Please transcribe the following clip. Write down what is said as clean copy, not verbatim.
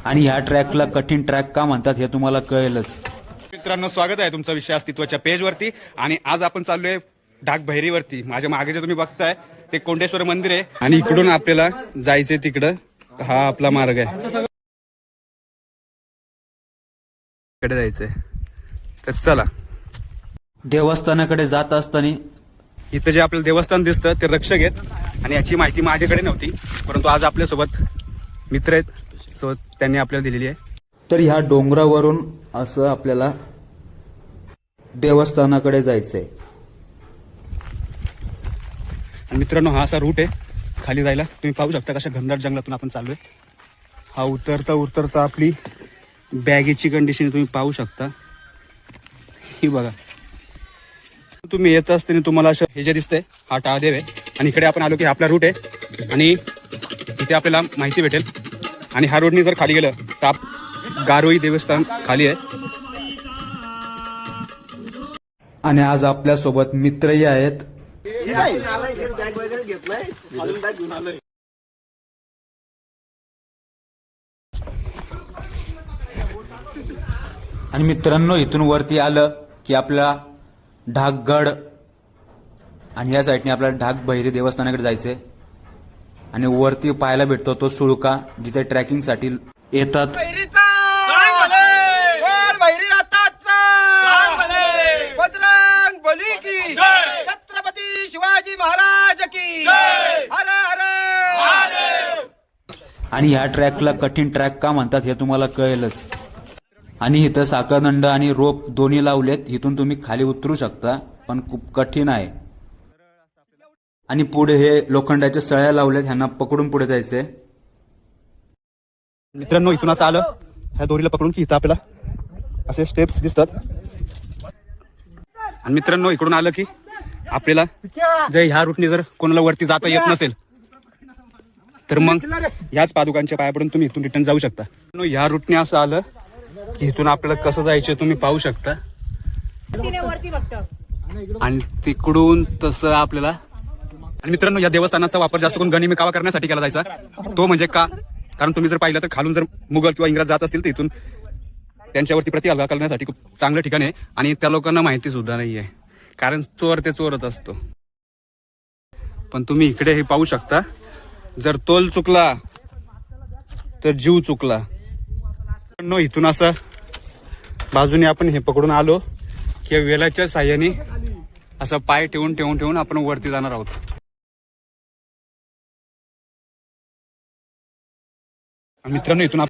आणि ह्या ट्रॅकला कठीण ट्रॅक का म्हणतात हे तुम्हाला कळेलच. मित्रांनो, स्वागत आहे तुमचं विषय अस्तित्वाच्या पेजवरती. आणि आज आपण चाललोय ढाकबैरीवरती. माझ्या मागे जे तुम्ही बघताय ते कोंडेश्वर मंदिर आहे आणि इकडून आपल्याला जायचंय तिकडं. हा आपला मार्ग आहे, इकडे जायचंय. तर चला. देवस्थानाकडे जात असताना इथं जे आपल्याला देवस्थान दिसतं ते रक्षक आहेत आणि याची माहिती माझ्याकडे नव्हती, परंतु आज आपल्यासोबत मित्र आहेत, सो त्यांनी आपल्याला दिलेली आहे. तर ह्या डोंगरावरून असं आपल्याला देवस्थानाकडे जायचंय. आणि मित्रांनो, हा असा रूट आहे खाली जायला. तुम्ही पाहू शकता कशा घनदाट जंगलातून आपण चाललोय. हा उतरता उतरता आपली बॅगेची कंडिशन तुम्ही पाहू शकता. ही बघा, तुम्ही येत असताना तुम्हाला असं हे जे दिसतंय हा टाळदेव आहे. आणि इकडे आपण आलो की आपला रूट आहे आणि इथे आपल्याला माहिती भेटेल. आणि हा रोडनी जर खाली गेलं तर गारोई देवस्थान खाली आहे. आणि आज आपल्या सोबत मित्रही आहेत. आणि मित्रांनो, इथून वरती आलं की आपल्याला ढाकगड आणि या साईडने आपल्याला ढाकबैरी देवस्थानाकडे जायचंय. आणि वरती पाहायला भेटतो तो सुळका, जिथे ट्रॅकिंग साठी येतात. बजरंग बली की, छत्रपती शिवाजी महाराज की, हर हर. आणि ह्या ट्रॅकला कठीण ट्रॅक का म्हणतात हे तुम्हाला कळेलच. आणि इथं साखळदंड आणि रोप दोन्ही लावलेत. इथून तुम्ही खाली उतरू शकता, पण खूप कठीण आहे. आणि पुढे हे लोखंडाच्या सळ्या लावल्यात, ह्यांना पकडून पुढे जायचंय. मित्रांनो, इथून असं आलं ह्या दोरीला पकडून की इथं आपल्याला असे स्टेप्स दिसतात. आणि मित्रांनो, इकडून आलं की आपल्याला जर ह्या रूटने जर कोणाला वरती जाता येत नसेल तर मग ह्याच पादुकांच्या पाया पडून तुम्ही इथून रिटर्न जाऊ शकता. ह्या रूटने असं आलं की इथून आपल्याला कसं जायचं तुम्ही पाहू शकता. आणि तिकडून तसं आपल्याला. आणि मित्रांनो, या देवस्थानाचा वापर जास्त करून गनिमी कावा करण्यासाठी केला जायचा. तो म्हणजे का, कारण तुम्ही जर पाहिलं तर खालून जर मुघल किंवा इंग्रज जात असतील तर इथून त्यांच्यावरती प्रतिहल्ला करण्यासाठी खूप चांगलं ठिकाण आहे. आणि त्या लोकांना माहिती सुद्धा नाहीये, कारण चोर ते चोरच असतो. पण तुम्ही इकडे हे पाहू शकता, जर तोल चुकला तर जीव चुकला. इथून असं बाजूने आपण हे पकडून आलो की वेलाच्या साह्याने असं पाय ठेवून आपण वरती जाणार आहोत. मित्रांनो, इथून